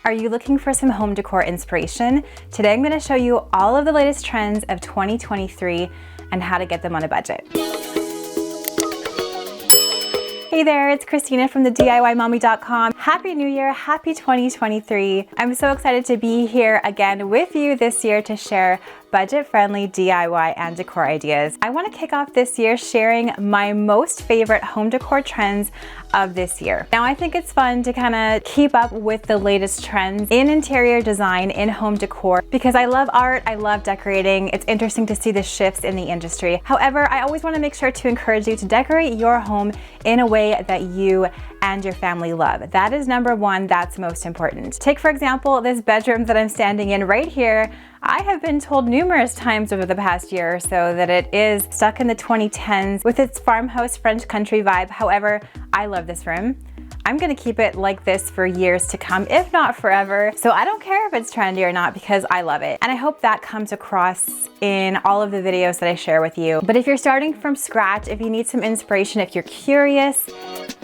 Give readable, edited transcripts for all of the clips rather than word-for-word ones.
Are you looking for some home decor inspiration? Today I'm going to show you all of the latest trends of 2023 and how to get them on a budget. Hey there, it's Christina from the DIYmommy.com. Happy New Year, happy 2023. I'm so excited to be here again with you this year to share budget-friendly DIY and decor ideas. I want to kick off this year sharing my most favorite home decor trends of this year. Now, I think it's fun to kind of keep up with the latest trends in interior design, in home decor, because I love art, I love decorating. It's interesting to see the shifts in the industry. However, I always want to make sure to encourage you to decorate your home in a way that you and your family love. That is number one, that's most important. Take, for example, this bedroom that I'm standing in right here. I have been told numerous times over the past year or so that it is stuck in the 2010s with its farmhouse French country vibe. However, I love this room. I'm gonna keep it like this for years to come, if not forever. So I don't care if it's trendy or not because I love it. And I hope that comes across in all of the videos that I share with you. But if you're starting from scratch, if you need some inspiration, if you're curious,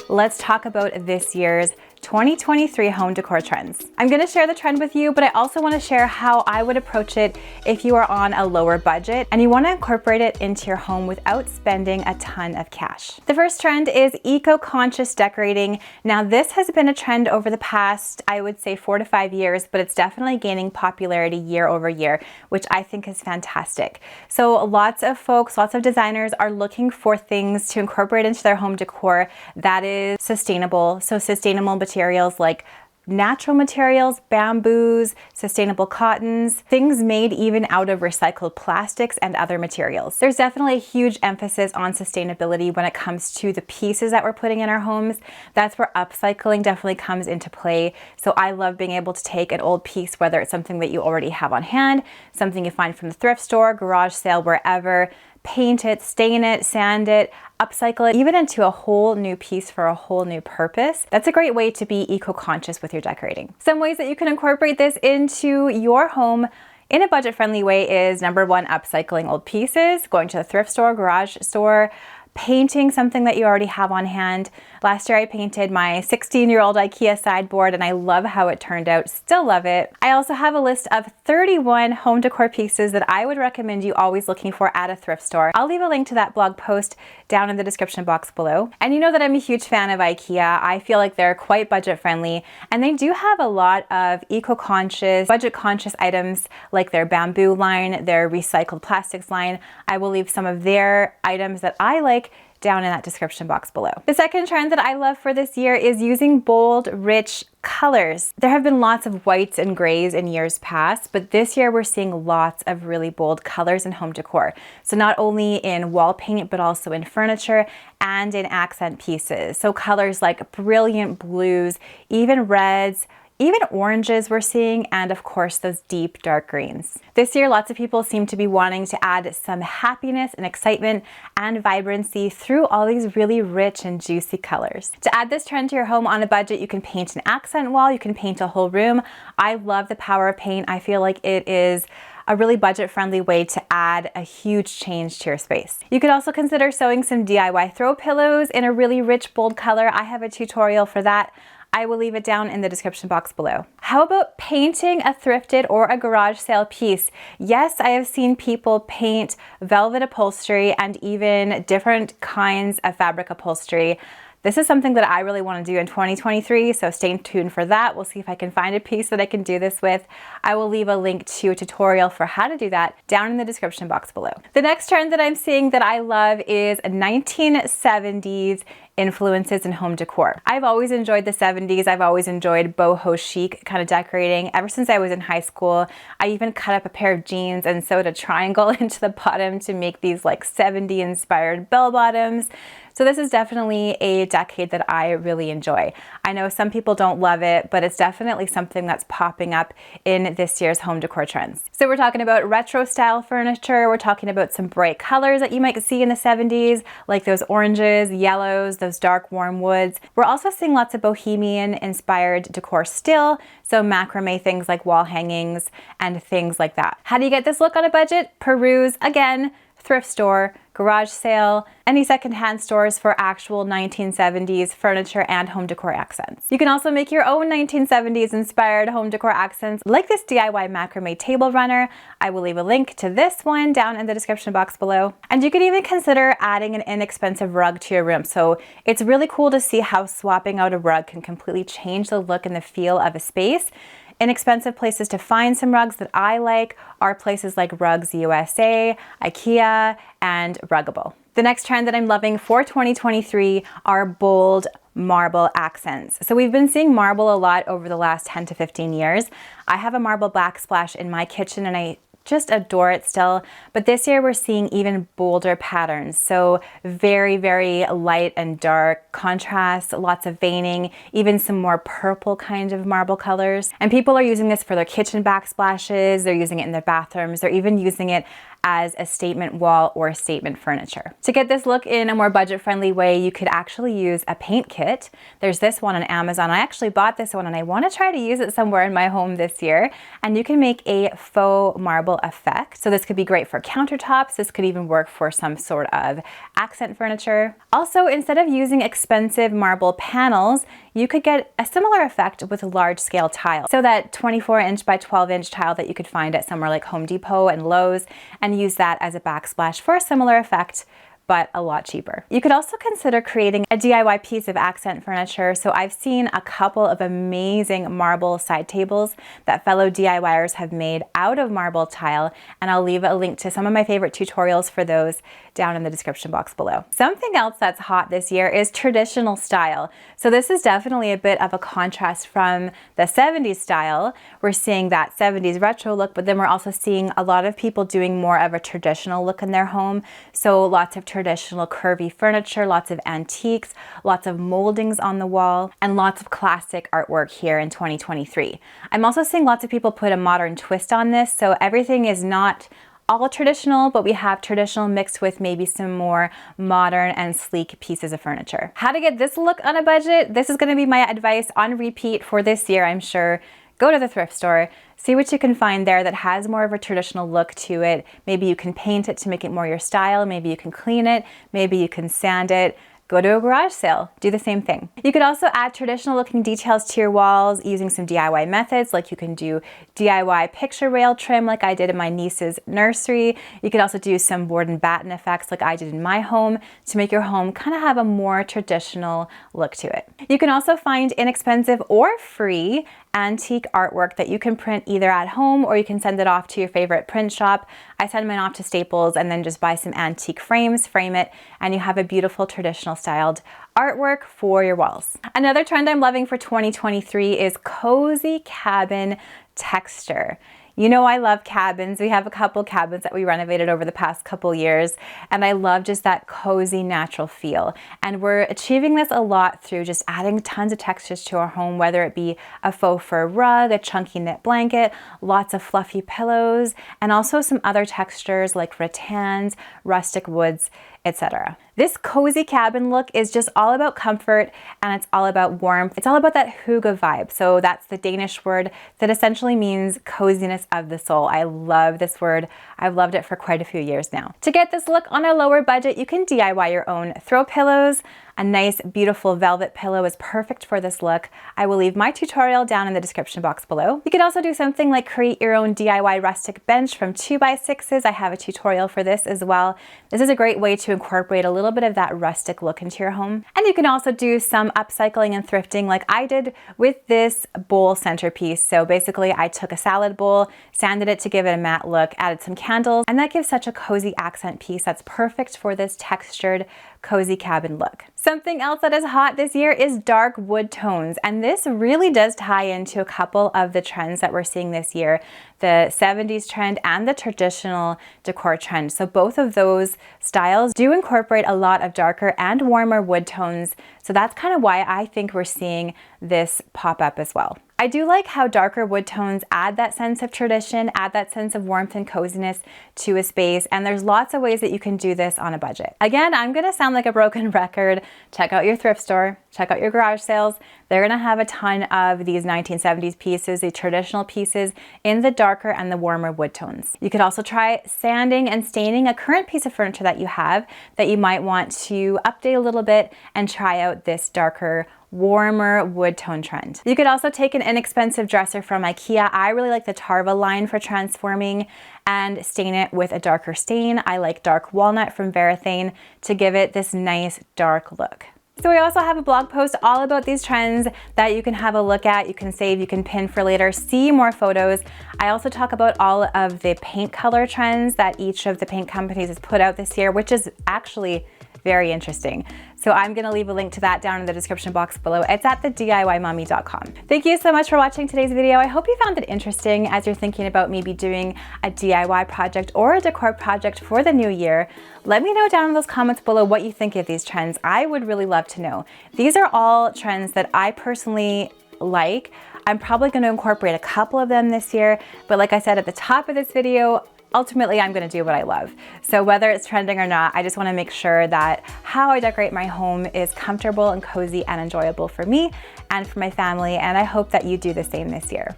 let's talk about this year's 2023 home decor trends. I'm gonna share the trend with you, but I also wanna share how I would approach it if you are on a lower budget and you wanna incorporate it into your home without spending a ton of cash. The first trend is eco-conscious decorating. Now, this has been a trend over the past, I would say 4 to 5 years, but it's definitely gaining popularity year over year, which I think is fantastic. So lots of folks, lots of designers are looking for things to incorporate into their home decor that is sustainable. So sustainable materials like natural materials, bamboos, sustainable cottons, things made even out of recycled plastics and other materials. There's definitely a huge emphasis on sustainability when it comes to the pieces that we're putting in our homes. That's where upcycling definitely comes into play. So I love being able to take an old piece, whether it's something that you already have on hand, something you find from the thrift store, garage sale, wherever, paint it, stain it, sand it, upcycle it, even into a whole new piece for a whole new purpose. That's a great way to be eco-conscious with your decorating. Some ways that you can incorporate this into your home in a budget-friendly way is number one, upcycling old pieces, going to the thrift store, garage store, painting something that you already have on hand. Last year I painted my 16-year-old IKEA sideboard and I love how it turned out, still love it. I also have a list of 31 home decor pieces that I would recommend you always looking for at a thrift store. I'll leave a link to that blog post down in the description box below. And you know that I'm a huge fan of IKEA. I feel like they're quite budget friendly and they do have a lot of eco-conscious, budget-conscious items like their bamboo line, their recycled plastics line. I will leave some of their items that I like down in that description box below. The second trend that I love for this year is using bold, rich colors. There have been lots of whites and grays in years past, but this year we're seeing lots of really bold colors in home decor. So not only in wall paint, but also in furniture and in accent pieces. So colors like brilliant blues, even reds, even oranges we're seeing, and of course those deep dark greens. This year, lots of people seem to be wanting to add some happiness and excitement and vibrancy through all these really rich and juicy colors. To add this trend to your home on a budget, you can paint an accent wall, you can paint a whole room. I love the power of paint. I feel like it is a really budget-friendly way to add a huge change to your space. You could also consider sewing some DIY throw pillows in a really rich, bold color. I have a tutorial for that. I will leave it down in the description box below. How about painting a thrifted or a garage sale piece? Yes, I have seen people paint velvet upholstery and even different kinds of fabric upholstery. This is something that I really want to do in 2023, so stay tuned for that. We'll see if I can find a piece that I can do this with. I will leave a link to a tutorial for how to do that down in the description box below. The next trend that I'm seeing that I love is 1970s influences in home decor. I've always enjoyed the 70s. I've always enjoyed boho chic kind of decorating ever since I was in high school. I even cut up a pair of jeans and sewed a triangle into the bottom to make these like 70 inspired bell bottoms. So this is definitely a decade that I really enjoy. I know some people don't love it, but it's definitely something that's popping up in this year's home decor trends. So we're talking about retro style furniture. We're talking about some bright colors that you might see in the 70s, like those oranges, yellows, those dark warm woods. We're also seeing lots of bohemian inspired decor still. So macrame things like wall hangings and things like that. How do you get this look on a budget? Peruse, again, thrift store, garage sale, any secondhand stores for actual 1970s furniture and home decor accents. You can also make your own 1970s inspired home decor accents like this DIY macrame table runner. I will leave a link to this one down in the description box below. And you could even consider adding an inexpensive rug to your room. So it's really cool to see how swapping out a rug can completely change the look and the feel of a space. Inexpensive places to find some rugs that I like are places like Rugs USA, IKEA, and Ruggable. The next trend that I'm loving for 2023 are bold marble accents. So we've been seeing marble a lot over the last 10 to 15 years. I have a marble backsplash in my kitchen and I just adore it still, but this year we're seeing even bolder patterns. So very, very light and dark contrast, lots of veining, even some more purple kind of marble colors. And people are using this for their kitchen backsplashes, they're using it in their bathrooms, they're even using it as a statement wall or statement furniture. To get this look in a more budget-friendly way, you could actually use a paint kit. There's this one on Amazon. I actually bought this one and I want to try to use it somewhere in my home this year. And you can make a faux marble effect. So this could be great for countertops. This could even work for some sort of accent furniture. Also, instead of using expensive marble panels, you could get a similar effect with large scale tile. So that 24-inch by 12-inch tile that you could find at somewhere like Home Depot and Lowe's, and use that as a backsplash for a similar effect, but a lot cheaper. You could also consider creating a DIY piece of accent furniture. So I've seen a couple of amazing marble side tables that fellow DIYers have made out of marble tile, and I'll leave a link to some of my favorite tutorials for those down in the description box below. Something else that's hot this year is traditional style. So this is definitely a bit of a contrast from the 70s style. We're seeing that 70s retro look, but then we're also seeing a lot of people doing more of a traditional look in their home. So lots of traditional curvy furniture, lots of antiques, lots of moldings on the wall, and lots of classic artwork here in 2023. I'm also seeing lots of people put a modern twist on this. So everything is not all traditional, but we have traditional mixed with maybe some more modern and sleek pieces of furniture. How to get this look on a budget? This is going to be my advice on repeat for this year, I'm sure. Go to the thrift store, see what you can find there that has more of a traditional look to it. Maybe you can paint it to make it more your style. Maybe you can clean it. Maybe you can sand it. Go to a garage sale, do the same thing. You could also add traditional looking details to your walls using some DIY methods, like you can do DIY picture rail trim like I did in my niece's nursery. You could also do some board and batten effects like I did in my home to make your home kind of have a more traditional look to it. You can also find inexpensive or free antique artwork that you can print either at home or you can send it off to your favorite print shop. I send mine off to Staples and then just buy some antique frames, frame it, and you have a beautiful traditional styled artwork for your walls. Another trend I'm loving for 2023 is cozy cabin texture. You know I love cabins. We have a couple cabins that we renovated over the past couple years, and I love just that cozy natural feel. And we're achieving this a lot through just adding tons of textures to our home, whether it be a faux fur rug, a chunky knit blanket, lots of fluffy pillows, and also some other textures like rattans, rustic woods, etc. This cozy cabin look is just all about comfort and it's all about warmth. It's all about that hygge vibe. So that's the Danish word that essentially means coziness of the soul. I love this word. I've loved it for quite a few years now. To get this look on a lower budget, you can DIY your own throw pillows. A nice, beautiful velvet pillow is perfect for this look. I will leave my tutorial down in the description box below. You could also do something like create your own DIY rustic bench from 2x6s. I have a tutorial for this as well. This is a great way to incorporate a little bit of that rustic look into your home. And you can also do some upcycling and thrifting like I did with this bowl centerpiece. So basically I took a salad bowl, sanded it to give it a matte look, added some candles, and that gives such a cozy accent piece that's perfect for this textured cozy cabin look. Something else that is hot this year is dark wood tones, and this really does tie into a couple of the trends that we're seeing this year, the 70s trend and the traditional decor trend. So both of those styles do incorporate a lot of darker and warmer wood tones, so that's kind of why I think we're seeing this pop up as well. I do like how darker wood tones add that sense of tradition, add that sense of warmth and coziness to a space, and there's lots of ways that you can do this on a budget. Again, I'm gonna sound like a broken record. Check out your thrift store, check out your garage sales. They're gonna have a ton of these 1970s pieces, the traditional pieces in the darker and the warmer wood tones. You could also try sanding and staining a current piece of furniture that you have that you might want to update a little bit and try out this darker, warmer wood tone trend. You could also take an inexpensive dresser from IKEA. I really like the Tarva line for transforming, and stain it with a darker stain. I like dark walnut from Varathane to give it this nice dark look. So we also have a blog post all about these trends that you can have a look at, you can save, you can pin for later, see more photos. I also talk about all of the paint color trends that each of the paint companies has put out this year, which is actually very interesting. So I'm gonna leave a link to that down in the description box below. It's at thediymommy.com. Thank you so much for watching today's video. I hope you found it interesting as you're thinking about maybe doing a DIY project or a decor project for the new year. Let me know down in those comments below what you think of these trends. I would really love to know. These are all trends that I personally like. I'm probably gonna incorporate a couple of them this year, but like I said at the top of this video, ultimately, I'm gonna do what I love. So whether it's trending or not, I just wanna make sure that how I decorate my home is comfortable and cozy and enjoyable for me and for my family, and I hope that you do the same this year.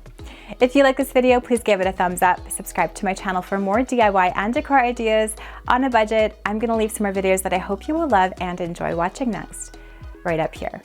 If you like this video, please give it a thumbs up, subscribe to my channel for more DIY and decor ideas on a budget. I'm gonna leave some more videos that I hope you will love and enjoy watching next, right up here.